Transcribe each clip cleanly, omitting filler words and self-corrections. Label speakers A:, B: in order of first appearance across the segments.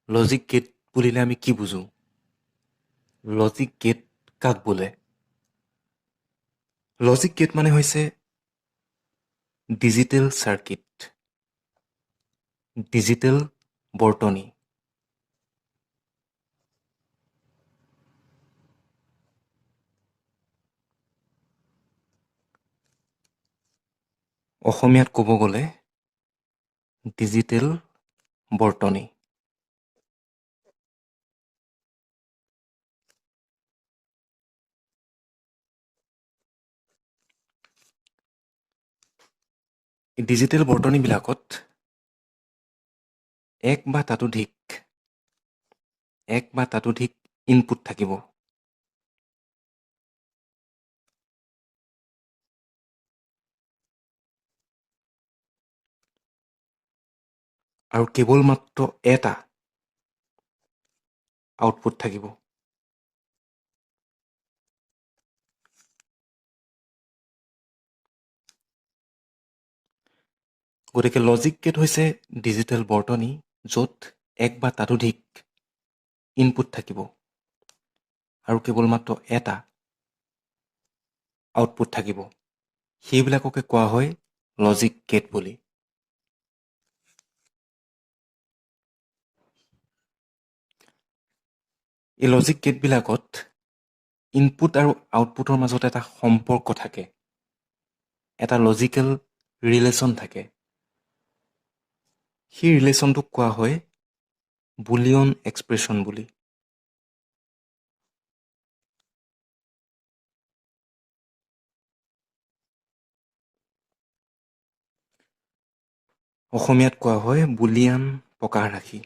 A: Logic gate বুলিলে আমি কি বুজো? লজিক গেট কাক বোলে? লজিক গেট মানে হৈছে ডিজিটেল চাৰ্কিট, ডিজিটেল বৰ্তনী। অসমীয়াত ক'ব গ'লে ডিজিটেল বৰ্তনী। ডিজিটেল বৰ্তনীবিলাকত এক বা তাতোধিক ইনপুট থাকিব। আৰু কেৱল মাত্ৰ এটা আউটপুট থাকিব। গতিকে লজিক গেট হৈছে ডিজিটেল বৰ্তনী য'ত এক বা তাতোধিক ইনপুট থাকিব আৰু কেৱল মাত্ৰ এটা আউটপুট থাকিব। সেইবিলাককে কোৱা হয় লজিক গেট বুলি। এই লজিক গেটবিলাকত ইনপুট আৰু আউটপুটৰ মাজত এটা সম্পৰ্ক থাকে, এটা লজিকেল ৰিলেশ্যন থাকে। সেই ৰিলেশ্যনটোক কোৱা হয় বুলিয়ন এক্সপ্ৰেশ্যন বুলি। অসমীয়াত কোৱা হয় বুলিয়ান প্ৰকাশ ৰাশি।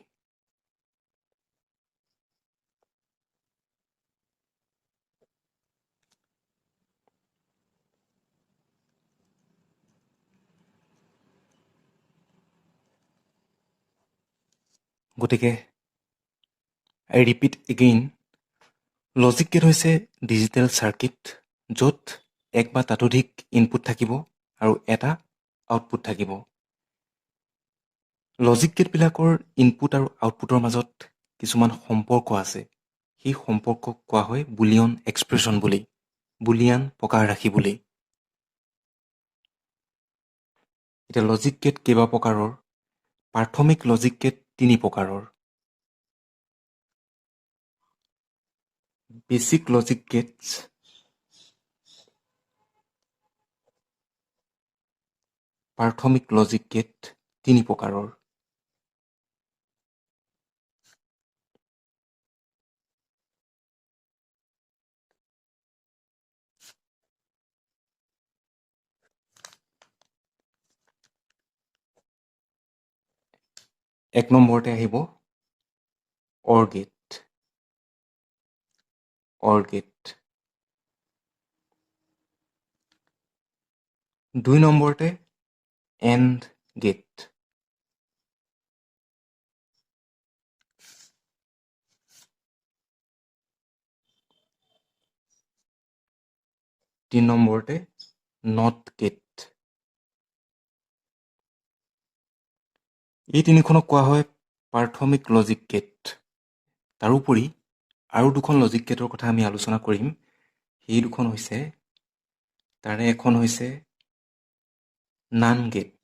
A: গতিকে আই ৰিপিট এগেইন, লজিক গেট হৈছে ডিজিটেল চাৰ্কিট য'ত এক বা তাতোধিক ইনপুট থাকিব আৰু এটা আউটপুট থাকিব। লজিক গেটবিলাকৰ ইনপুট আৰু আউটপুটৰ মাজত কিছুমান সম্পৰ্ক আছে। সেই সম্পৰ্কক কোৱা হয় বুলিয়ন এক্সপ্ৰেশ্যন বুলি, বুলিয়ান প্ৰকাশ ৰাশি বুলি। এতিয়া লজিক গেট কেইবা প্ৰকাৰৰ? প্ৰাথমিক লজিক গেট 3 প্ৰকাৰৰ। বেচিক লজিক গেটছ, প্ৰাথমিক লজিক গেট 3 প্ৰকাৰৰ। এক নম্বৰতে আহিব অৰ গেট। দুই নম্বৰতে এণ্ড গেট। তিন নম্বৰতে নট গেট। এই তিনিখনক কোৱা হয় প্ৰাথমিক লজিক গেট। তাৰোপৰি আৰু দুখন লজিক গেটৰ কথা আমি আলোচনা কৰিম। সেই দুখন হৈছে, তাৰে এখন হৈছে নান গেট,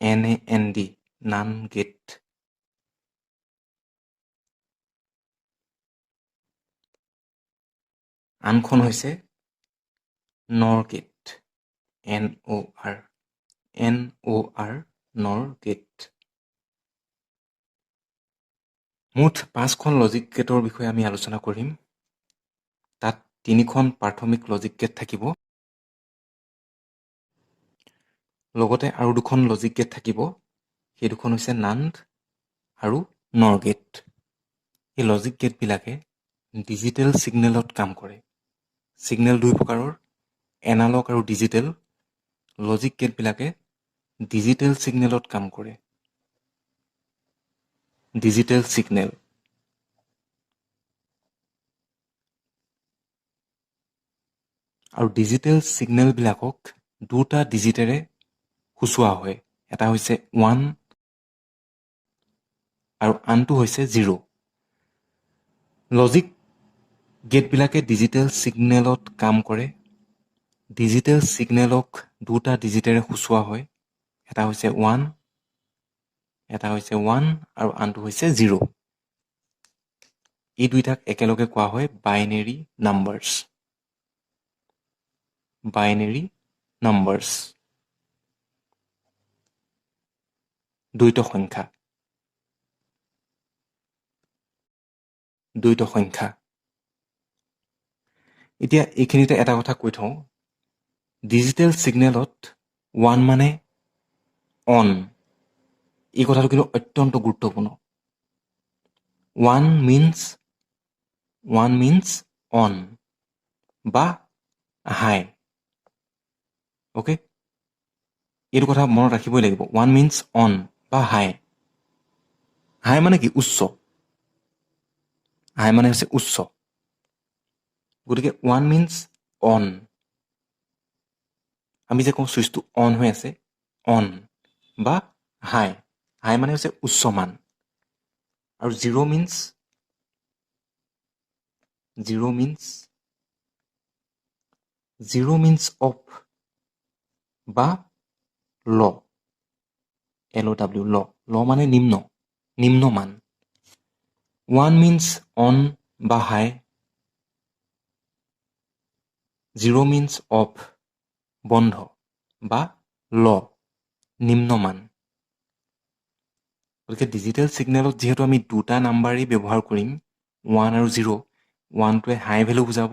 A: NAND, নান গেট। আনখন হৈছে নৰ গেট, NOR, নৰ গেট। মুঠ 5খন লজিক গেটৰ বিষয়ে আমি আলোচনা কৰিম। তাত 3খন প্ৰাথমিক লজিক গেট থাকিব, লগতে আৰু দুখন লজিক গেট থাকিব। সেই দুখন হৈছে নাণ্ড আৰু নৰ গেট। এই লজিক গেটবিলাকে ডিজিটেল ছিগনেলত কাম কৰে। ছিগনেল দুই প্ৰকাৰৰ, এনালগ আৰু ডিজিটেল। লজিক গেটবিলাকে ডিজিটেল ছিগনেলত কাম কৰে। Digital signal. আৰু ডিজিটেল ছিগনেলবিলাকক দুটা ডিজিটেৰে সূচোৱা হয়। এটা হৈছে 1 আৰু আনটো হৈছে 0 লজিক গেটবিলাকে ডিজিটেল ছিগনেলত কাম কৰে ডিজিটেল ছিগনেলক দুটা ডিজিটেৰে সূচোৱা হয় এটা হৈছে 1 আৰু আনটো হৈছে 0 এই দুইটাক একেলগে কোৱা হয় বাইনেৰী নাম্বাৰছ দ্বৈত সংখ্যা এতিয়া এইখিনিতে এটা কথা কৈ থওঁ ডিজিটেল ছিগনেলত 1 মানে অন এই কথাটো কিন্তু অত্যন্ত গুৰুত্বপূৰ্ণ 1 means অন বা হাই অ'কে এইটো কথা মনত ৰাখিবই লাগিব 1 means অন বা হাই মানে কি উচ্চ হাই মানে হৈছে উচ্চ গতিকে 1 means অন আমি যে কওঁ ছুইচটো অন হৈ আছে অন বা হাই মানে হৈছে উচ্চ মান আৰু 0 means অফ বা ল ল মানে নিম্ন মান 1 means অন বা হাই 0 means অফ বন্ধ বা ল নিম্ন মান গতিকে ডিজিটেল ছিগনেলত যিহেতু আমি দুটা নাম্বাৰেই ব্যৱহাৰ কৰিম 1 আৰু 0 1টোৱে হাই ভেলু বুজাব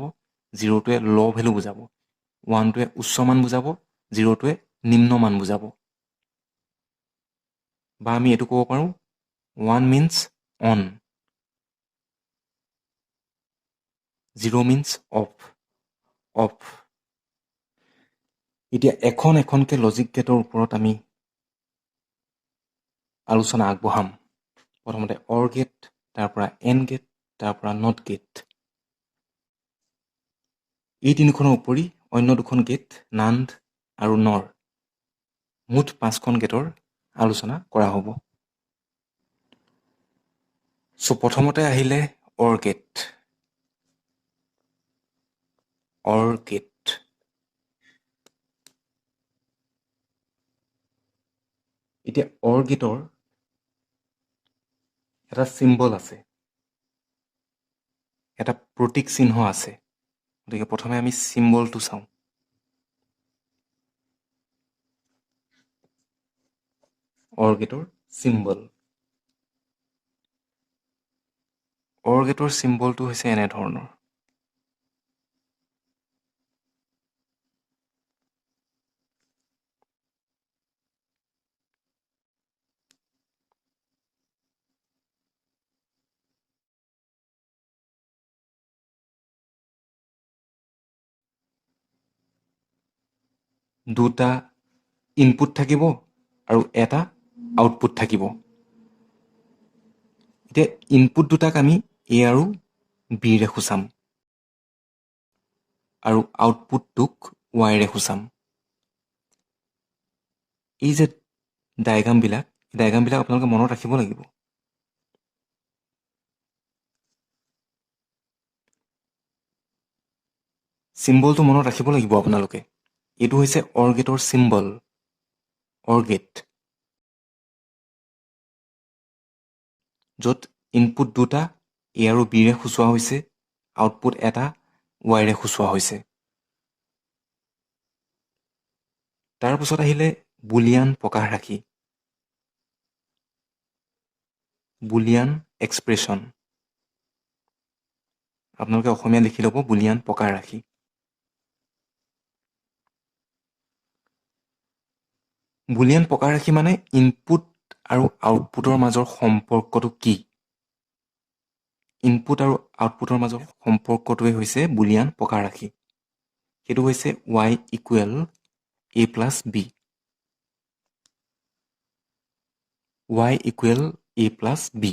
A: 0টোৱে ল ভেলু বুজাব 1টোৱে উচ্চ মান বুজাব 0টোৱে নিম্ন মান বুজাব বা আমি এইটো ক'ব পাৰোঁ 1 means অন 0 means অফ এতিয়া এখনকৈ লজিক গেটৰ ওপৰত আমি আলোচনা আগবঢ়াম প্ৰথমতে অৰ গেট তাৰ পৰা এন গেট তাৰ পৰা নট গেট এই তিনিখনৰ উপৰি অন্য দুখন গেট নাণ্ড আৰু নৰ মুঠ 5খন গেটৰ আলোচনা কৰা হ'ব চ' প্ৰথমতে আহিলে অৰ গেট এতিয়া অৰ গেটৰ এটা চিম্বল আছে এটা প্ৰতীক চিহ্ন আছে গতিকে প্ৰথমে আমি চিম্বলটো চাওঁ অৰ গেটৰ চিম্বলটো হৈছে এনেধৰণৰ দুটা ইনপুট থাকিব আৰু এটা আউটপুট থাকিব এতিয়া ইনপুট দুটাক আমি এ আৰু বিৰে সূচাম আৰু আউটপুটটোক ৱাইৰে সূচাম এই যে ডায়েগ্ৰামবিলাক আপোনালোকে মনত ৰাখিব লাগিব চিম্বলটো মনত ৰাখিব লাগিব আপোনালোকে এইটো হৈছে অৰ গেটৰ চিম্বল অৰ গেট য'ত ইনপুট দুটা এ আৰু বিৰে সূচোৱা হৈছে আউটপুট এটা ৱাইৰে সূচোৱা হৈছে তাৰপিছত আহিলে বুলিয়ান প্ৰকাশ ৰাখি বুলিয়ান এক্সপ্ৰেছন আপোনালোকে অসমীয়া লিখি ল'ব বুলিয়ান প্ৰকাশ ৰাখি বুলিয়ান প্ৰকাশ ৰাখি মানে ইনপুট আৰু আউটপুটৰ মাজৰ সম্পৰ্কটো কি ইনপুট আৰু আউটপুটৰ মাজৰ সম্পৰ্কটোৱে হৈছে বুলিয়ান প্ৰকাশ ৰাখি সেইটো হৈছে y equal a plus b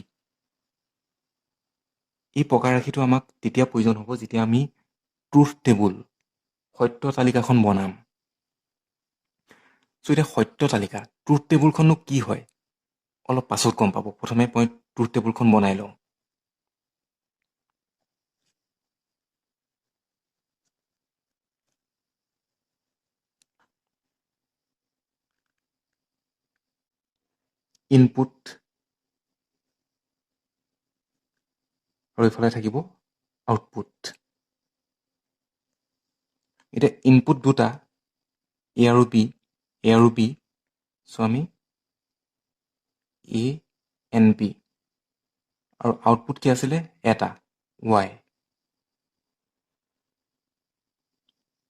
A: এই প্ৰকাশ ৰাখিটো আমাক তেতিয়া প্ৰয়োজন হ'ব যেতিয়া আমি ট্ৰুথ টেবুল সত্য তালিকাখন বনাম চ' এতিয়া সত্য তালিকা ট্ৰুথ টেবুলখননো কি হয় অলপ পাছত গম পাব প্ৰথমে মই ট্ৰুথ টেবুলখন বনাই লওঁ। ইনপুট আৰু এইফালে থাকিব আউটপুট। এতিয়া ইনপুট দুটা এ আৰু বি, চ' আমি এ এন বি, আৰু আউটপুট কি আছিলে এটা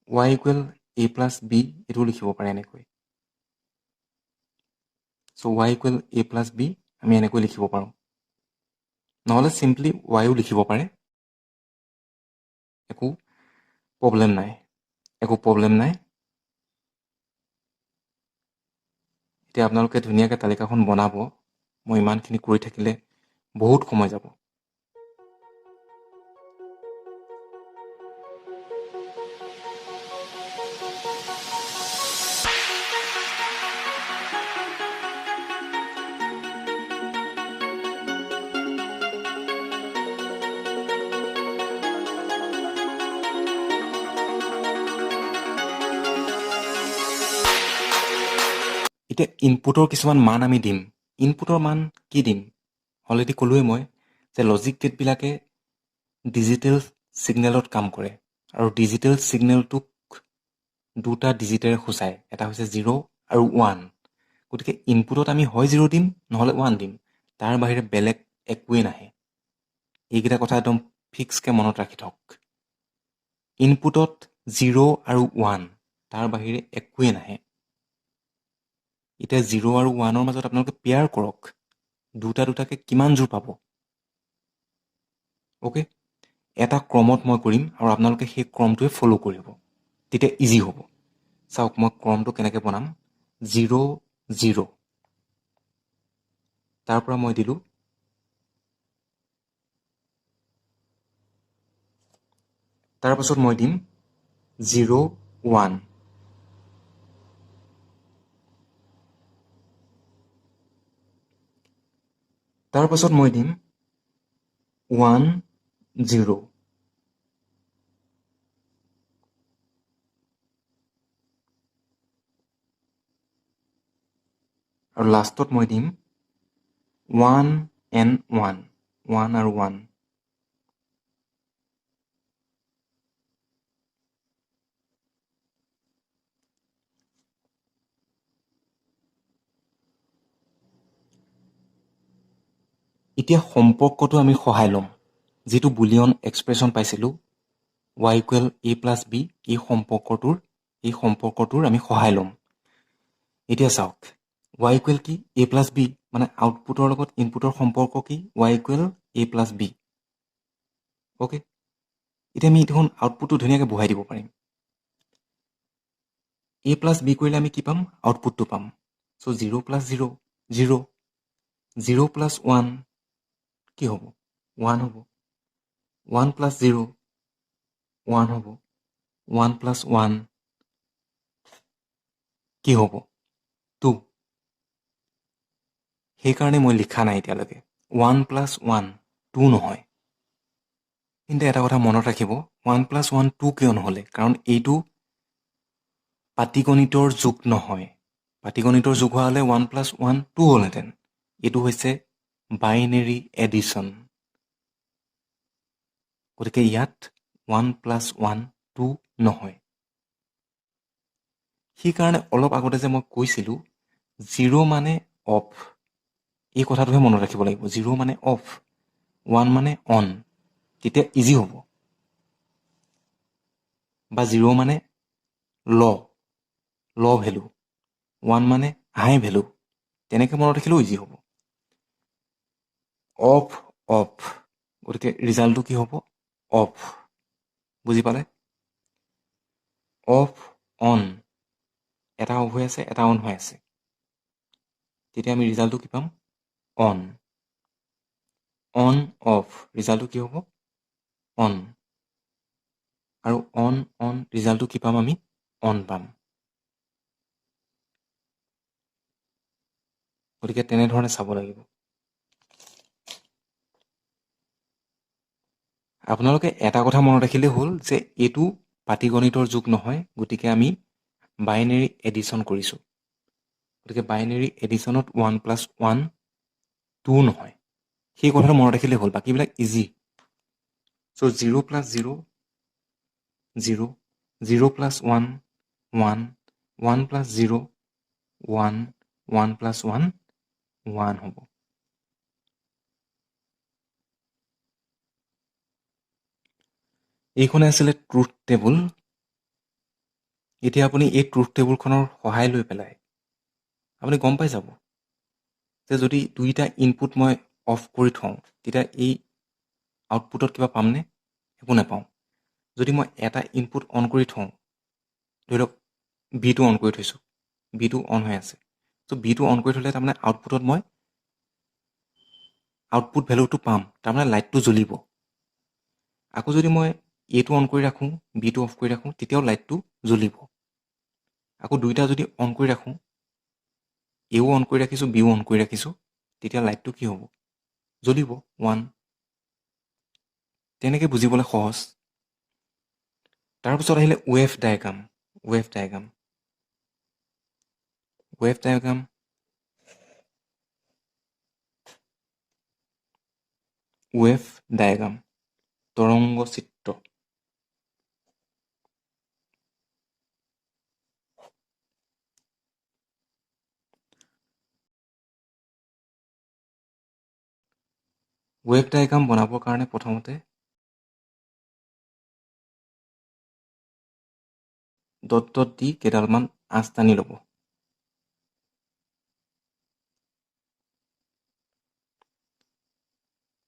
A: y equal a plus b, এইটো লিখিব পাৰে এনেকৈ। So' y equal a plus b আমি এনেকৈ লিখিব পাৰোঁ, নহ'লে চিম্পলি yও লিখিব পাৰে, একো প্ৰব্লেম নাই। এতিয়া আপোনালোকে ধুনীয়াকৈ তালিকাখন বনাব। মই ইমানখিনি কৰি থাকিলে বহুত সময় যাব। এতিয়া ইনপুটৰ কিছুমান মান আমি দিম। ইনপুটৰ মান কি দিম? অলৰেডি ক'লোৱে মই যে লজিক গেটবিলাকে ডিজিটেল ছিগনেলত কাম কৰে, আৰু ডিজিটেল ছিগনেলটোক দুটা ডিজিটেৰে সূচায়, এটা হৈছে 0 আৰু 1। গতিকে ইনপুটত আমি হয় 0 দিম নহ'লে 1 দিম, তাৰ বাহিৰে বেলেগ একোৱেই নাহে। এইকেইটা কথা একদম ফিক্সকৈ মনত ৰাখি থওক। ইনপুটত 0 আৰু 1, তাৰ বাহিৰে একোৱেই নাহে। এতিয়া 0 আৰু 1ৰ মাজত আপোনালোকে পেয়াৰ কৰক, দুটাকে কিমান জোৰ পাব। অ'কে, এটা ক্ৰমত মই কৰিম আৰু আপোনালোকে সেই ক্ৰমটোৱে ফ'ল' কৰিব, তেতিয়া ইজি হ'ব। চাওক মই ক্ৰমটো কেনেকৈ বনাম। 0 0, তাৰ পৰা মই দিলোঁ তাৰপাছত মই দিম 0 1, তাৰপাছত মই দিম 1 0, আৰু লাষ্টত মই দিম 1 and 1, 1 আৰু 1। এতিয়া সম্পৰ্কটো আমি সহায় ল'ম, যিটো বুলিয়ন এক্সপ্ৰেশ্যন পাইছিলোঁ y equal a plus b, এই সম্পৰ্কটোৰ আমি সহায় ল'ম। এতিয়া চাওক y ইকুৱেল কি a প্লাছ বি, মানে আউটপুটৰ লগত ইনপুটৰ সম্পৰ্ক কি y equal a plus b. Okay, এতিয়া আমি দেখোন আউটপুটটো ধুনীয়াকৈ বহাই দিব পাৰিম। a প্লাছ বি কৰিলে আমি কি পাম? আউটপুটটো পাম। চ' 0 প্লাছ 0 0, 0 প্লাছ 1 কি হ'ব? 1 হ'ব। 1 প্লাছ 0 1 হ'ব। 1 প্লাছ 1 কি হ'ব? 2। সেইকাৰণে মই লিখা নাই এতিয়ালৈকে 1 প্লাছ 1 2 নহয়। কিন্তু এটা কথা মনত ৰাখিব, 1 প্লাছ 1 2 কিয় নহ'লে? কাৰণ এইটো পাটীগণিতৰ যুগ নহয়। পাটীগণিতৰ যুগ হোৱা হ'লে 1 প্লাছ 1 2 হ'লহেঁতেন। এইটো হৈছে বাইনেৰী এডিশ্যন। গতিকে ইয়াত 1 প্লাছ 1 2 নহয়। সেইকাৰণে অলপ আগতে যে মই কৈছিলোঁ 0 মানে অফ, এই কথাটোহে মনত ৰাখিব লাগিব। 0 মানে অফ, 1 মানে অন, তেতিয়া ইজি হ'ব। বা 0 মানে ল ভেলু, 1 মানে হাই ভেলু, তেনেকৈ মনত ৰাখিলেও ইজি হ'ব। অফ অফ, গতিকে ৰিজাল্টটো কি হ'ব? অফ। বুজি পালে? অফ অন, এটা অফ হৈ আছে এটা অন হৈ আছে, তেতিয়া আমি ৰিজাল্টটো কি পাম? অন। অন অফ, ৰিজাল্টটো কি হ'ব? অন। আৰু অন অন, ৰিজাল্টটো কি পাম আমি? অন পাম। গতিকে তেনেধৰণে চাব লাগিব। আপোনালোকে এটা কথা মনত ৰাখিলেই হ'ল যে এইটো পাটীগণিতৰ যুগ নহয়, গতিকে আমি বাইনেৰী এডিশ্যন কৰিছোঁ। গতিকে বাইনেৰী এডিশ্যনত 1+1 2 নহয়, সেই কথাটো মনত ৰাখিলেই হ'ল, বাকীবিলাক ইজি। চ' 0 + 0 0, 0 + 1 1, 1 + 0 1, 1 + 1 1 হ'ব। এইখনে আছিলে ট্ৰুথ টেবুল। এতিয়া আপুনি এই ট্ৰুথ টেবুলখনৰ সহায় লৈ পেলাই আপুনি গম পাই যাব যে যদি দুইটা ইনপুট মই অফ কৰি থওঁ তেতিয়া এই আউটপুটত কিবা পামনে? একো নাপাওঁ। যদি মই এটা ইনপুট অন কৰি থওঁ, ধৰি লওক বিটো অন কৰি থৈছোঁ, বিটো অন হৈ আছে, চ' বিটো অন কৰি থ'লে তাৰমানে আউটপুটত মই আউটপুট ভেলুটো পাম, তাৰমানে লাইটটো জ্বলিব। আকৌ যদি মই এটো অন কৰি ৰাখোঁ, বিটো অফ কৰি ৰাখোঁ, তেতিয়াও লাইটটো জ্বলিব। আকৌ দুইটা যদি অন কৰি ৰাখোঁ, এও অন কৰি ৰাখিছোঁ, বিও অন কৰি ৰাখিছোঁ, তেতিয়া লাইটটো কি হ'ব? জ্বলিব 1। তেনেকৈ বুজিবলৈ সহজ। তাৰপিছত আহিলে wave diagram. Wave diagram wave diagram wave diagram তৰংগ চিত্ৰ। ৱেভ ডায়েগ্ৰাম বনাবৰ কাৰণে প্ৰথমতে ডট ডট দি কেইডালমান আঁচ টানি ল'ব।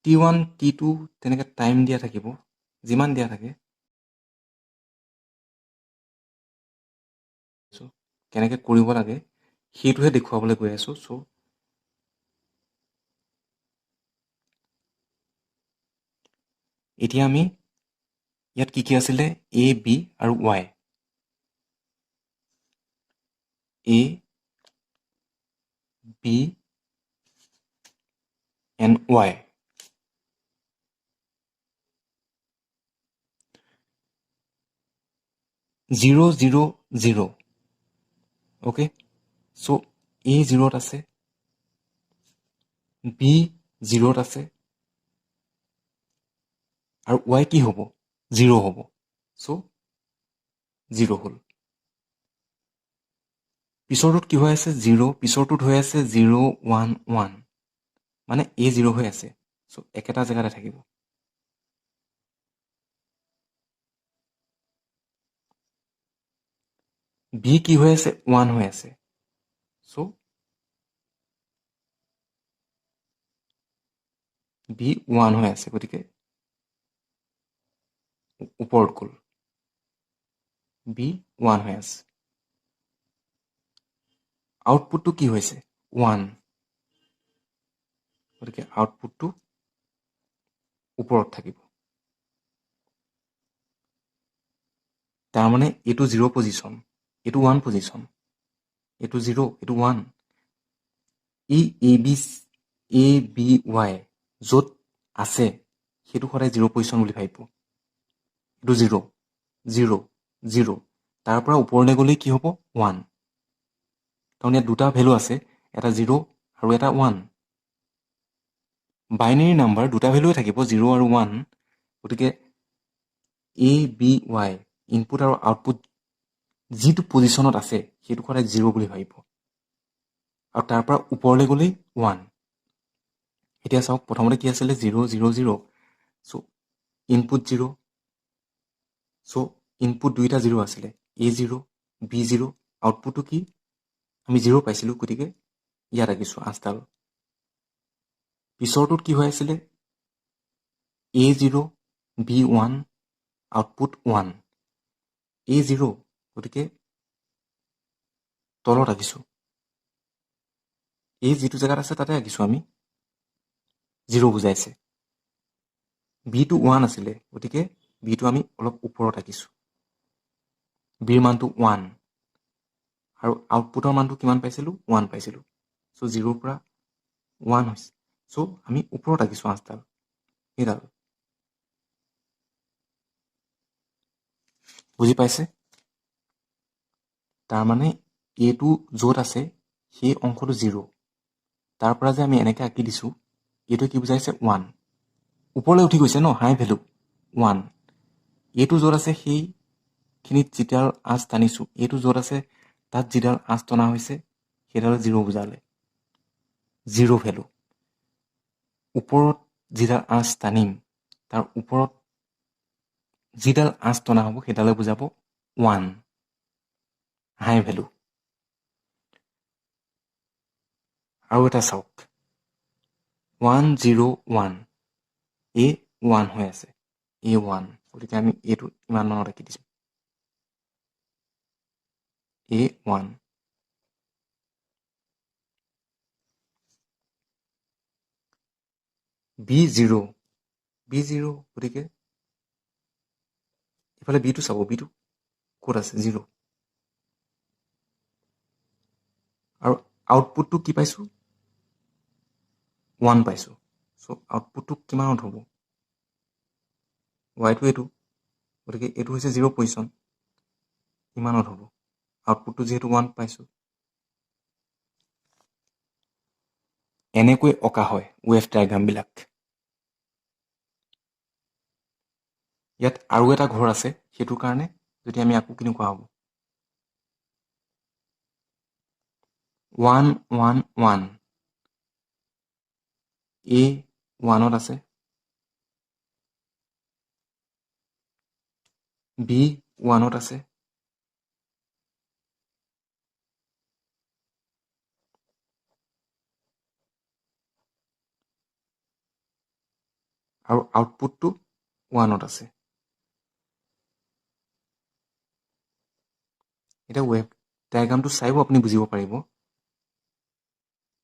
A: T1, T2 তেনেকৈ টাইম দিয়া থাকিব, যিমান দিয়া থাকে। কেনেকৈ কৰিব লাগে সেইটোহে দেখুৱাবলৈ গৈ আছোঁ। চ' এতিয়া আমি ইয়াত কি কি আছিলে? A, B আৰু Y। A, B and Y। Zero' zero' zero'. Okay, so' A 0ত আছে, B 0ত আছে, আৰু Y কি হ'ব? 0 হ'ব। চ' 0 হ'ল। পিছৰটোত কি হৈ আছে? 0, পিছৰটোত হৈ আছে 0 1 1, মানে A 0 হৈ আছে। চ' একেটা জেগাতে থাকিব। B কি হৈ আছে? 1 হৈ আছে। চ' B 1 হৈ আছে, গতিকে ওপৰত গ'ল। B 1 হৈ আছে। আউটপুটটো কি হৈছে? 1, গতিকে আউটপুটটো ওপৰত থাকিব। তাৰমানে এইটো 0 পজিশ্যন, এইটো 1 পজিশ্যন, এইটো 0, এইটো 1। এই A, B, Y য'ত আছে সেইটো সদায় 0 পজিশ্যন বুলি ভাবিব। এইটো 0 0 0, তাৰ পৰা ওপৰলৈ গ'লেই কি হ'ব? 1, কাৰণ ইয়াত দুটা ভেলু আছে, এটা 0 আৰু এটা 1। বাইনেৰী নাম্বাৰ দুটা ভেলুৱে থাকিব, 0 আৰু 1। গতিকে A, B, Y ইনপুট আৰু আউটপুট যিটো পজিশ্যনত আছে সেইটো সদায় 0 বুলি ভাবিব, আৰু তাৰ পৰা ওপৰলৈ গ'লেই 1। এতিয়া চাওক, প্ৰথমতে কি আছিলে? 0 0 0। চ' ইনপুট 0, চ' ইনপুট দুইটা 0 আছিলে, A 0 B 0, আউটপুটটো কি? আমি 0 পাইছিলোঁ, গতিকে ইয়াত ৰাখিছোঁ 8ডাল। পিছৰটোত কি হৈ আছিলে? A 0 B 1, output 1। A 0, গতিকে তলত ৰাখিছোঁ। A যিটো জেগাত আছে তাতে ৰাখিছোঁ আমি, 0 বুজাইছে। Bটো 1 আছিলে, গতিকে Bটো আমি অলপ ওপৰত ৰাখিছোঁ। Bৰ মানটো 1, আৰু আউটপুটৰ মানটো কিমান পাইছিলোঁ? 1 পাইছিলোঁ। চ' 0ৰ পৰা 1 হৈছে, চ' আমি ওপৰত ৰাখিছোঁ 8ডাল, সেইডাল। বুজি পাইছে? তাৰমানে এইটো য'ত আছে সেই অংশটো 0 তাৰ পৰা যে আমি এনেকৈ আঁকি দিছোঁ এইটো কি বুজাইছে 1 ওপৰলৈ উঠি গৈছে ন হাই ভেলু 1 এইটো য'ত আছে সেইখিনিত যিডাল আঁচ টানিছোঁ এইটো য'ত আছে তাত যিডাল আঁচ টনা হৈছে সেইডাল 0 বুজালে 0 ভেলু ওপৰত যিডাল আঁচ টানিম তাৰ ওপৰত যিডাল আঁচ টনা হ'ব সেইডালে বুজাব 1 হাই ভেলু আৰু এটা চাওক 1 0 1 A 1 হৈ আছে A1 গতিকে আমি এইটো ইমান মানত ৰাখি দিছোঁ A1 B0 B0 গতিকে ইফালে বিটো চাব বিটো ক'ত আছে 0 আৰু আউটপুটটো কি পাইছোঁ 1 পাইছোঁ চ' আউটপুটটো কিমানত হ'ব ৱাইটো এইটো গতিকে এইটো হৈছে 0 পজিশ্যন ইমানত হ'ব আউটপুটটো যিহেতু 1 পাইছোঁ এনেকৈ অঁকা হয় ৱেভ ডায়েগ্ৰামবিলাক ইয়াত আৰু এটা ঘৰ আছে সেইটোৰ কাৰণে যদি আমি আকৌ কেনেকুৱা হ'ব 1 1 1 A 1ত আছে B 1ত আছে আৰু আউটপুটটো 1ত আছে এতিয়া ৱেভ ডায়েগ্ৰামটো চাইও আপুনি বুজিব পাৰিব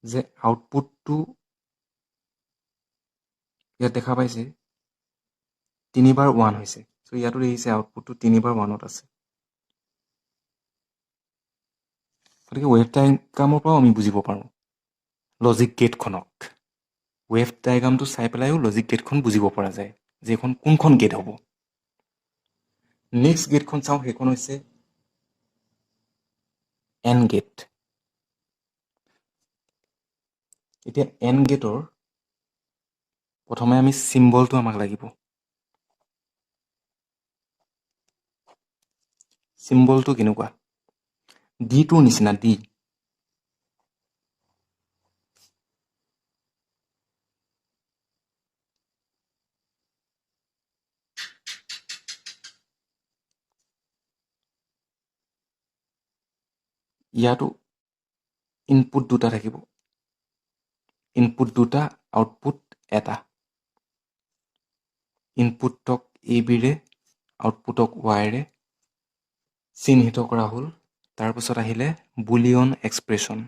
A: যে আউটপুটটো ইয়াত দেখা পাইছে 3 বাৰ 1 হৈছে চ' ইয়াতো দেখিছে আউটপুটটো 3 বাৰ 1ত আছে গতিকে ৱেভ ডায়েগ্ৰামৰ পৰাও আমি বুজিব পাৰোঁ লজিক গেটখনক ৱেভ ডায়েগ্ৰামটো চাই পেলাইও লজিক গেটখন বুজিব পৰা যায় যে এইখন কোনখন গেট হ'ব নেক্সট গেটখন চাওঁ সেইখন হৈছে এন গেট এতিয়া এন গেটৰ প্ৰথমে আমি চিম্বলটো আমাক লাগিব চিম্বলটো কেনেকুৱা ডিটোৰ নিচিনা ডি ইয়াতো ইনপুট দুটা থাকিব ইনপুট দুটা আউটপুট এটা ইনপুটক এ বিৰে আউটপুটক ৱাইৰে চিহ্নিত কৰা হ'ল তাৰপিছত আহিলে বুলিয়ন এক্সপ্ৰেছন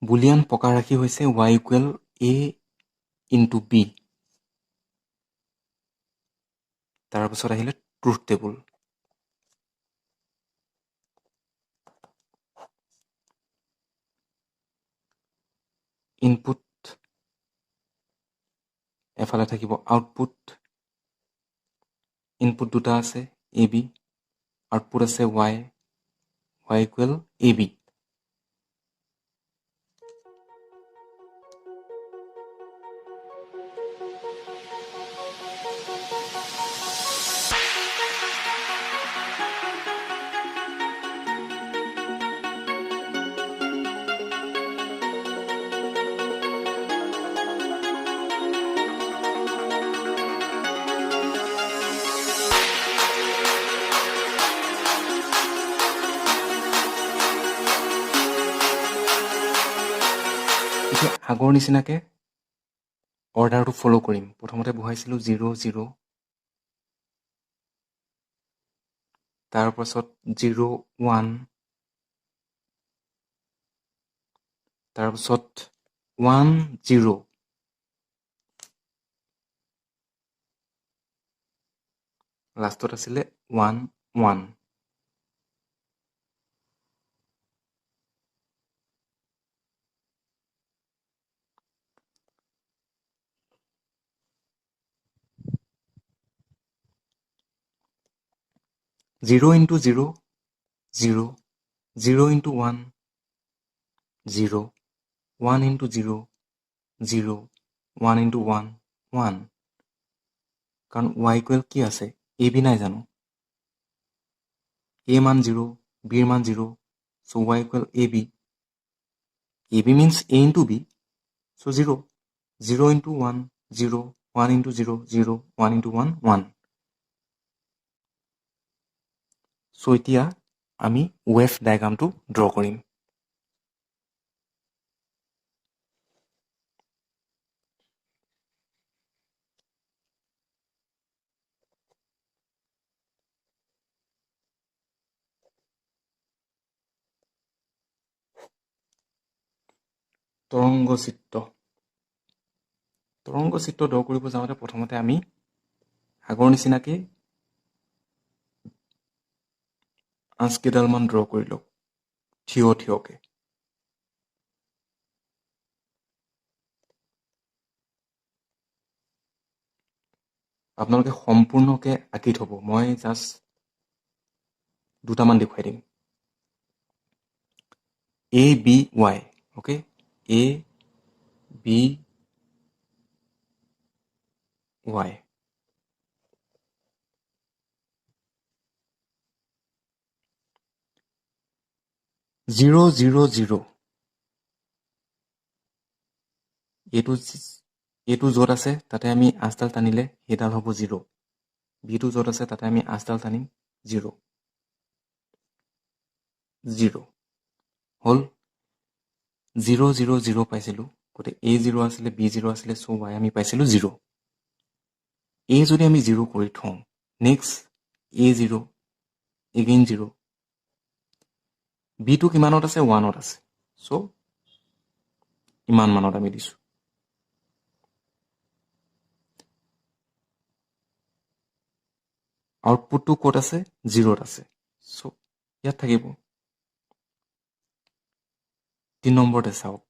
A: বুলিয়ান প্ৰকাৰ ৰাশি হৈছে y equal a into b তাৰপিছত আহিলে ট্ৰুথ টেবুল ইনপুট এফালে থাকিব আউটপুট ইনপুট দুটা আছে এ বি আউটপুট আছে y ইকুৱেল এ বি এতিয়া আগৰ নিচিনাকৈ অৰ্ডাৰটো ফ'ল' কৰিম প্ৰথমতে বহাইছিলোঁ 0 0 তাৰপাছত 0 1 তাৰপিছত 1 0 লাষ্টত আছিলে 1 1 0 into 0, 0, 0 into 1, 0, 1 into 0, 0, 1 into 1, 1. কাৰণ y ইকুৱেল কি আছে a b নাই জানো a মান 0 b ৰ মান 0 so y equal a b means a into b so 0 0 into 1 0 1 into 0 0 1 into 1 1 so এতিয়া আমি ৱেভ ডায়াগ্ৰামটো ড্ৰ কৰিম তৰংগ চিত্ৰ ড্ৰ কৰিব যাওঁতে প্ৰথমতে আমি আগৰ নিচিনাকৈ আঁচকেইডালমান ড্ৰ কৰি লওঁ থিয়কৈ আপোনালোকে সম্পূৰ্ণকৈ আঁকি থ'ব মই জাষ্ট দুটামান দেখুৱাই দিম A B Y okay A B Y 0 0 0 এইটো য'ত আছে তাতে আমি আঁচডাল টানিলে সেইডাল হ'ব 0 বিটো য'ত আছে তাতে আমি আঁচডাল টানিম 0 0 হ'ল 0 0 0 পাইছিলোঁ গতিকে A0 আছিলে B0 আছিলে চ' Y আমি পাইছিলোঁ 0 A যদি আমি 0 কৰি থওঁ নেক্সট A0 এগেইন 0 বিটো কিমানত আছে 1ত আছে চ' ইমান মানত আমি দিছোঁ আউটপুটটো ক'ত আছে 0ত আছে চ' ইয়াত থাকিব 3 নম্বৰতে চাওক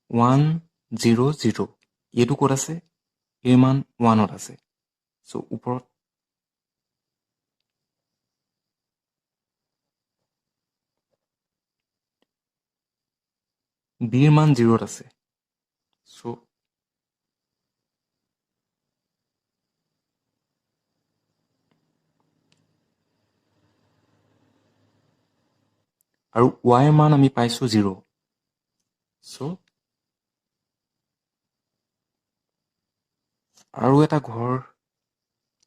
A: 1 0 0 এইটো ক'ত আছে এৰ মান 1ত আছে চ' ওপৰত বিৰ মান 0ত আছে চ' আৰু ৱাইৰ মান আমি পাইছোঁ 0 চ'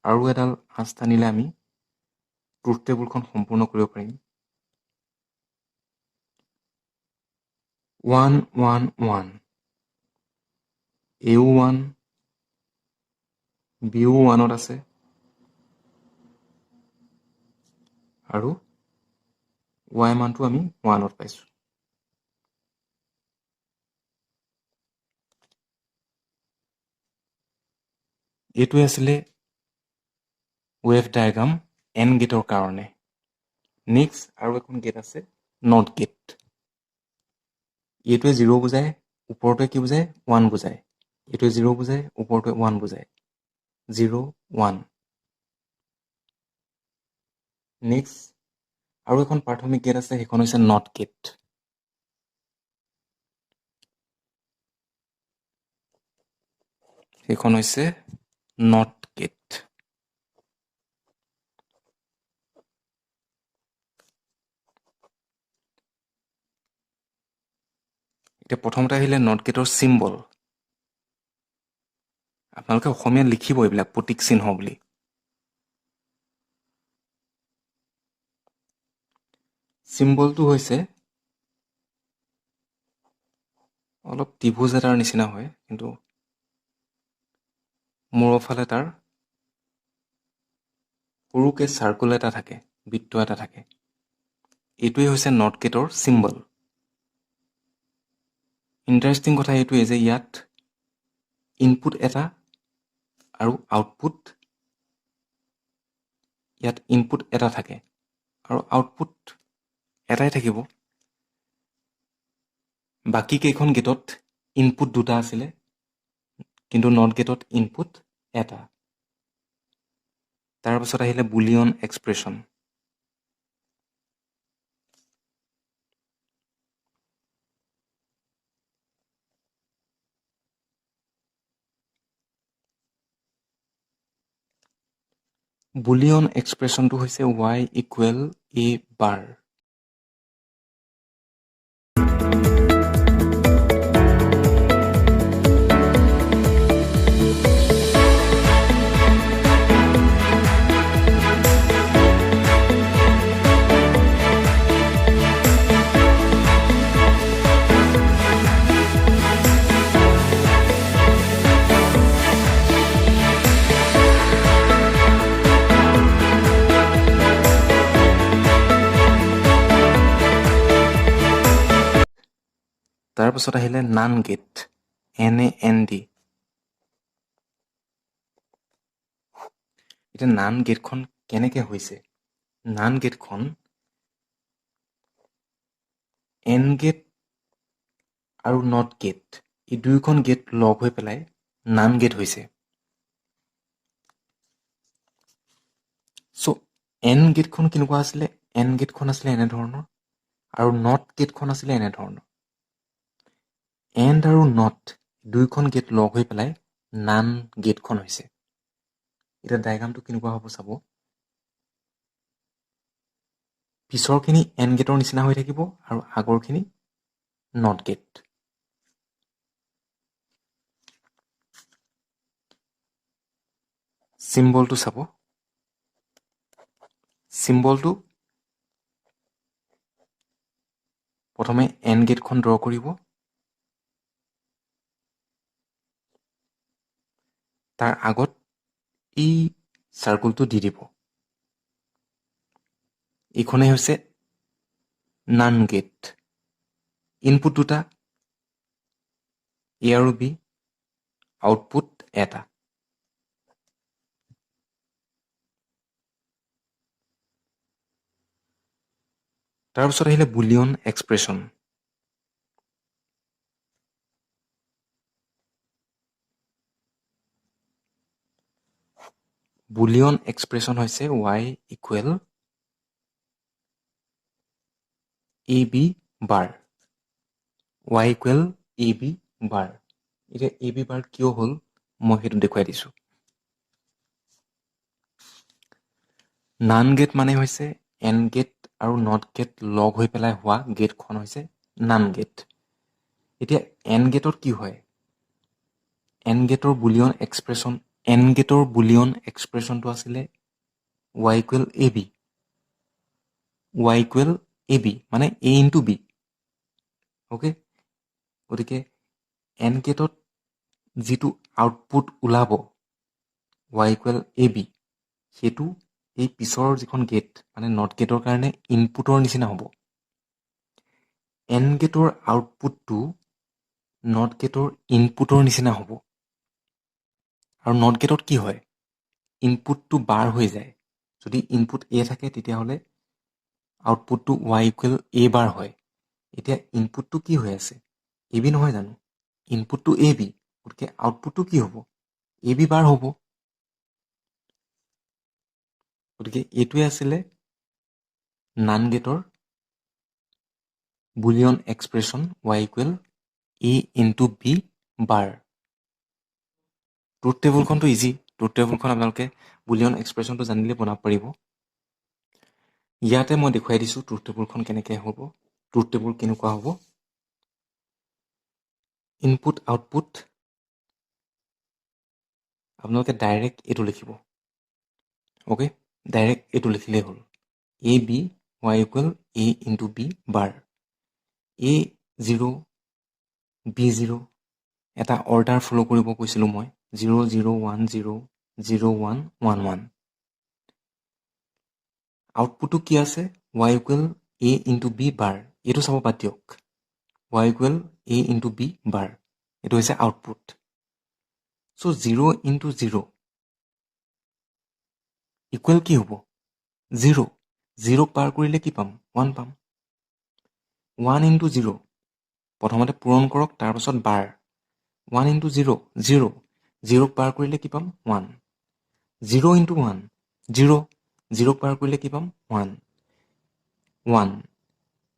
A: আৰু এডাল আঁচ টানিলে আমি ট্ৰুথ টেবুলখন সম্পূৰ্ণ কৰিব পাৰিম 1 1 1 এও 1 বিও 1ত আছে আৰু ৱাই মানটো আমি 1ত পাইছোঁ এইটোৱে আছিলে ৱেভ ডায়াগ্ৰাম এন গেটৰ কাৰণে নেক্সট আৰু এখন গেট আছে নট গেট এইটোৱে 0 বুজায় ওপৰটোৱে কি বুজায় 1 বুজায় এইটোৱে 0 বুজায় ওপৰটোৱে 1 বুজায় 0 1 নেক্সট আৰু এখন প্ৰাথমিক গেট আছে সেইখন হৈছে নট গেট সেইখন হৈছে নট গেট এতিয়া প্ৰথমতে আহিলে নট গেটৰ চিম্বল আপোনালোকে অসমীয়াত লিখিব এইবিলাক প্ৰতীক চিহ্ন বুলি চিম্বলটো হৈছে অলপ ত্ৰিভুজ এটাৰ নিচিনা হয় কিন্তু মূৰৰ ফালে তাৰ সৰুকৈ চাৰ্কুল এটা থাকে বৃত্ত এটা থাকে এইটোৱে হৈছে নট গেটৰ চিম্বল ইণ্টাৰেষ্টিং কথা এইটোৱে যে ইয়াত ইনপুট এটা আৰু আউটপুট ইয়াত ইনপুট এটা থাকে আৰু আউটপুট এটাই থাকিব বাকী কেইখন গেটত ইনপুট দুটা আছিলে কিন্তু নট গেটত ইনপুট এটা তাৰপাছত আহিলে বুলিয়ন এক্সপ্ৰেছন বুলিয়ন এক্সপ্ৰেশ্যনটো হৈছে y ইকুৱেল a বাৰ। তাৰপাছত আহিলে নান গেট, NAND। এতিয়া নান গেটখন কেনেকৈ হৈছে? নান গেটখন এন গেট আৰু নট গেট, এই দুয়োখন গেট লগ হৈ পেলাই নান গেট হৈছে। চ' এন গেটখন কেনেকুৱা আছিলে? এন গেটখন আছিলে এনেধৰণৰ আৰু নট গেটখন আছিলে এনেধৰণৰ। এণ্ড আৰু নট দুয়োখন গেট লগ হৈ পেলাই নান গেটখন হৈছে। এতিয়া ডায়েগ্ৰামটো কেনেকুৱা হ'ব চাব। পিছৰখিনি এন গেটৰ নিচিনা হৈ থাকিব আৰু আগৰখিনি নট গেট। চিম্বলটো চাব। চিম্বলটো প্ৰথমে এন গেটখন ড্ৰ কৰিব, তাৰ আগত এই চাৰ্কুলটো দি দিব। এইখনেই হৈছে নান গেট। ইনপুট দুটা A আৰু B, আউটপুট এটা। তাৰপিছত আহিলে বুলিয়ন এক্সপ্ৰেশ্যন। বুলিয়ন এক্সপ্ৰেশ্যন হৈছে y ইকুৱেল AB বাৰ। y ইকুৱেল AB বাৰ। এতিয়া AB বাৰ কিয় হ'ল মই সেইটো দেখুৱাই দিছোঁ। নান গেট মানে হৈছে এন গেট আৰু নট গেট লগ হৈ পেলাই হোৱা গেটখন হৈছে নান গেট। এতিয়া এন গেটত কি হয়? এন গেটৰ বুলিয়ন এক্সপ্ৰেশ্যনটো আছিলে y equal AB। y equal AB মানে A ইনটু B। অ'কে, গতিকে এন গেটত যিটো আউটপুট ওলাব y ইকুৱেল AB, সেইটো এই পিছৰ যিখন গেট মানে নট গেটৰ কাৰণে ইনপুটৰ নিচিনা হ'ব। এন গেটৰ আউটপুটটো নট গেটৰ ইনপুটৰ নিচিনা হ'ব। আৰু নট গেটত কি হয়? ইনপুটটো বাৰ হৈ যায়। যদি ইনপুট A থাকে তেতিয়াহ'লে আউটপুটটো y ইকুৱেল A বাৰ হয়। এতিয়া ইনপুটটো কি হৈ আছে? AB নহয় জানো? ইনপুটটো AB, গতিকে আউটপুটটো কি হ'ব? AB বাৰ হ'ব। গতিকে এইটোৱে আছিলে নান গেটৰ Boolean expression y equal A into B bar. Truth টেবুলখনটো ইজি। ট্ৰুথ টেবুলখন আপোনালোকে বুলিয়ন এক্সপ্ৰেশ্যনটো জানিলে বনাব পাৰিব। ইয়াতে মই দেখুৱাই দিছোঁ ট্ৰুথ টেবুলখন কেনেকৈ হ'ব। ট্ৰুথ টেবুল কেনেকুৱা হ'ব? ইনপুট আউটপুট আপোনালোকে ডাইৰেক্ট এইটো লিখিব। অ'কে, ডাইৰেক্ট এইটো লিখিলেই হ'ল। AB y equal A into B bar. A0 B0 এটা অৰ্ডাৰ ফ'ল' কৰিব কৈছিলোঁ মই। 0 0 1 0 0 1 1 1। আউটপুটটো কি আছে? y equal A into B বাৰ। এইটো চাব বাদ দিয়ক। y equal A into B বাৰ, এইটো হৈছে আউটপুট। চ' 0 ইনটু 0 ইকুৱেল কি হ'ব? 0। 0ক পাৰ কৰিলে কি পাম? 1 পাম। 1 ইনটু 0 প্ৰথমতে পূৰণ কৰক, তাৰপাছত বাৰ। 1 ইনটু 0 0। 0ক পাৰ কৰিলে কি পাম? 1। 0 ইনটু 1 0। 0ক পাৰ কৰিলে কি পাম? 1। 1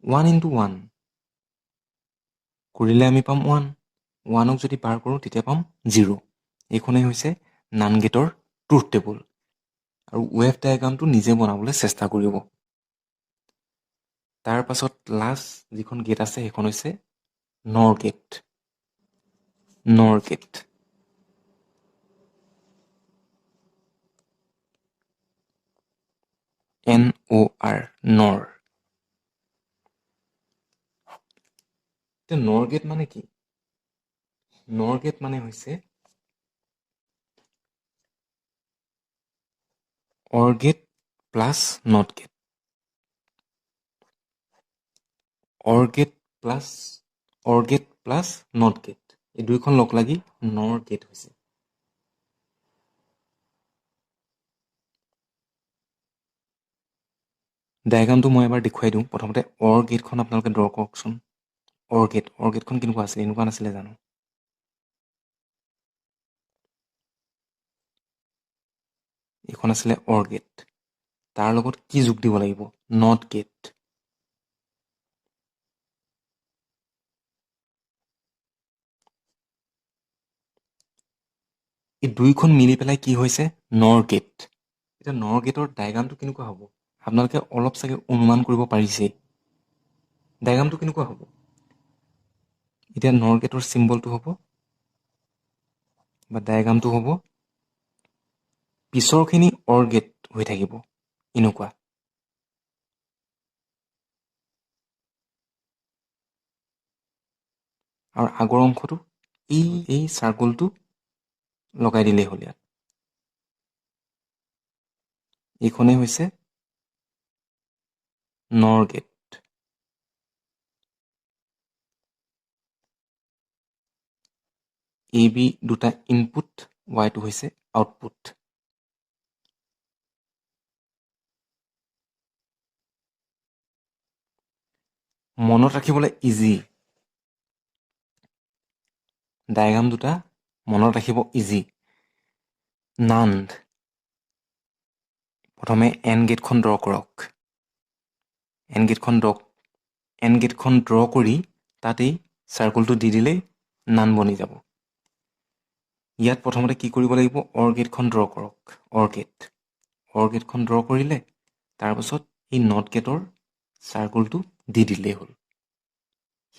A: 1 ইনটু 1 কৰিলে আমি পাম 1। 1ক যদি পাৰ কৰোঁ তেতিয়া পাম 0। এইখনেই হৈছে নান গেটৰ ট্ৰুথ টেবুল। আৰু ৱেভ ডায়েগ্ৰামটো নিজে বনাবলৈ চেষ্টা কৰিব। তাৰ পাছত লাষ্ট যিখন গেট আছে সেইখন হৈছে নৰ গেট। নৰ গেট NOR নৰ। এতিয়া নৰ গেট মানে কি? নৰ গেট মানে হৈছে OR gate plus NOT gate. OR gate plus NOT gate, এই দুইখন লগ লাগি নৰ গেট হৈছে। ডায়েগ্ৰামটো মই এবাৰ দেখুৱাই দিওঁ। প্ৰথমতে অৰ গেটখন আপোনালোকে ড্ৰ কৰকচোন। অৰ গেটখন কেনেকুৱা আছিলে? এনেকুৱা নাছিলে জানো? এইখন আছিলে অৰ গেট। তাৰ লগত কি যোগ দিব লাগিব? Not gate. এই দুইখন মিলি পেলাই কি হৈছে? নৰ গেট। এতিয়া নৰ গেটৰ ডায়েগ্ৰামটো কেনেকুৱা হ'ব? আপোনালোকে অলপ চাগে অনুমান কৰিব পাৰিছেই। ডায়েগ্ৰামটো কেনেকুৱা হ'ব? এতিয়া নৰ গেটৰ চিম্বলটো হ'ব বা ডায়েগ্ৰামটো হ'ব, পিছৰখিনি অৰ গেট হৈ থাকিব এনেকুৱা। আৰু আগৰ অংশটো এই চাৰ্কলটো লগাই দিলেই হ'ল ইয়াত। এইখনেই হৈছে নৰ গেট। AB দুটা ইনপুট, ৱাইটো হৈছে আউটপুট। মনত ৰাখিবলৈ ইজি। ডায়েগ্ৰাম দুটা মনত ৰাখিব ইজি। নান্দ। প্ৰথমে এন গেটখন ড্ৰ কৰক। এন গেটখন ড্ৰ কৰি তাতেই চাৰ্কলটো দি দিলেই নান বনি যাব। ইয়াত প্ৰথমতে কি কৰিব লাগিব? অৰ গেটখন ড্ৰ কৰক। অৰ গেটখন ড্ৰ কৰিলে তাৰপাছত এই নট গেটৰ চাৰ্কলটো দি দিলেই হ'ল।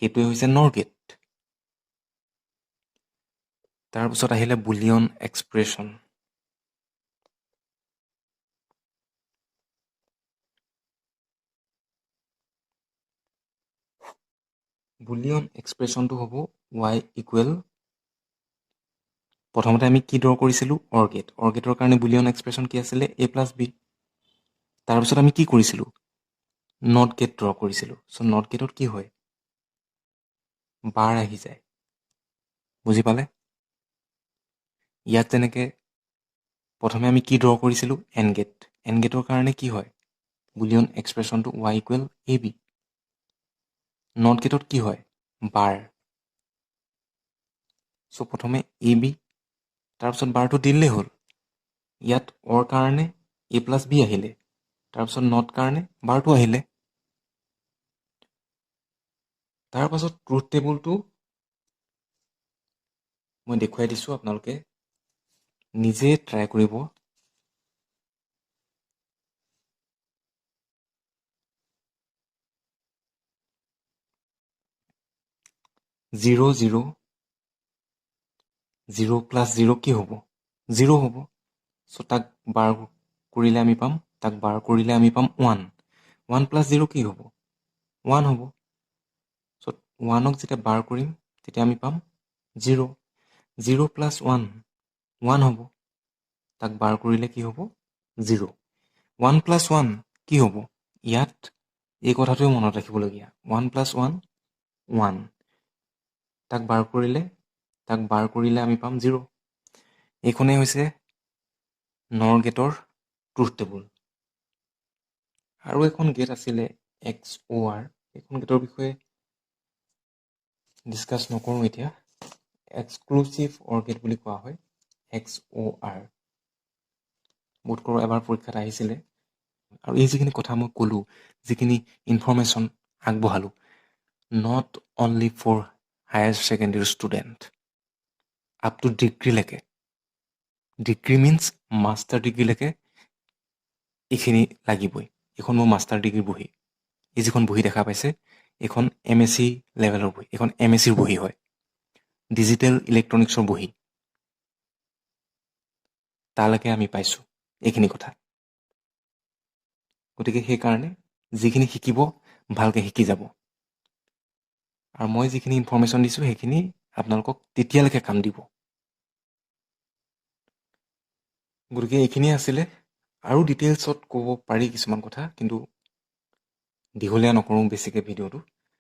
A: সেইটোৱে হৈছে নৰ গেট। তাৰপিছত আহিলে বুলিয়ন এক্সপ্ৰেছন। বুলিয়ন এক্সপ্ৰেছনটো হ'ব y ইকুৱেল, প্ৰথমতে আমি কি ড্ৰ কৰিছিলোঁ? অৰ গেট। অৰ গেটৰ কাৰণে বুলিয়ন এক্সপ্ৰেছন কি আছিলে? A plus B। তাৰপিছত আমি কি কৰিছিলোঁ? নট গেট ড্ৰ কৰিছিলোঁ। চ' নট গেটত কি হয়? বাৰ আহি যায়। বুজি পালে? ইয়াত যেনেকৈ প্ৰথমে আমি কি ড্ৰ কৰিছিলোঁ? N gate. এন গেটৰ কাৰণে কি হয়? বুলিয়ন এক্সপ্ৰেছনটো y ইকুৱেল AB। নট গেটত কি হয়? বাৰ। চ' প্ৰথমে AB, তাৰপিছত বাৰটো দিলেই হ'ল। ইয়াত অৰ কাৰণে A প্লাছ B আহিলে, তাৰপিছত নট কাৰণে বাৰটো আহিলে। তাৰপাছত ট্ৰুথ টেবুলটো মই দেখুৱাই দিছোঁ, আপোনালোকে নিজে ট্ৰাই কৰিব। 0 0 0 প্লাছ 0 কি হ'ব? 0 হ'ব। চ' তাক বাৰ কৰিলে আমি পাম 1। 1 প্লাছ 0 কি হ'ব? 1 হ'ব। চ' 1ক যেতিয়া বাৰ কৰিম তেতিয়া আমি পাম 0। 0 প্লাছ 1 1 হ'ব। তাক বাৰ কৰিলে কি হ'ব? 0। 1 প্লাছ 1 কি হ'ব? ইয়াত এই কথাটোৱে মনত ৰাখিবলগীয়া। 1 প্লাছ 1 1। তাক বাৰ কৰিলে আমি পাম 0। এইখনেই হৈছে নৰ গেটৰ ট্ৰুথ টেবুল। আৰু এখন গেট আছিলে XOR। এইখন গেটৰ বিষয়ে ডিছকাছ নকৰোঁ এতিয়া। এক্সক্লুচিভ অৰ গেট বুলি কোৱা হয় XOR। বোধকৰোঁ এবাৰ পৰীক্ষাত আহিছিলে। আৰু এই যিখিনি কথা মই ক'লোঁ, যিখিনি ইনফৰ্মেশ্যন আগবঢ়ালোঁ, not only for higher secondary student, up to ডিগ্ৰীলৈকে। ডিগ্ৰী মিনছ মাষ্টাৰ ডিগ্ৰীলৈকে এইখিনি লাগিবই। এইখন মোৰ মাষ্টাৰ ডিগ্ৰীৰ বহি। এই যিখন বহি দেখা পাইছে এইখন MSc লেভেলৰ বহি, এইখন MScৰ বহি হয়, ডিজিটেল ইলেক্ট্ৰনিক্সৰ বহি। তালৈকে আমি পাইছোঁ এইখিনি কথা। গতিকে সেইকাৰণে যিখিনি শিকিব ভালকৈ শিকি যাব। আৰু মই যিখিনি ইনফৰমেশ্যন দিছোঁ সেইখিনি আপোনালোকক তেতিয়ালৈকে কাম দিব। গতিকে এইখিনিয়ে আছিলে। আৰু ডিটেইলছত ক'ব পাৰি কিছুমান কথা, কিন্তু দীঘলীয়া নকৰোঁ বেছিকৈ ভিডিঅ'টো।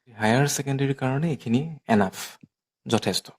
A: হায়াৰ ছেকেণ্ডেৰীৰ কাৰণে এইখিনি এনাফ, যথেষ্ট।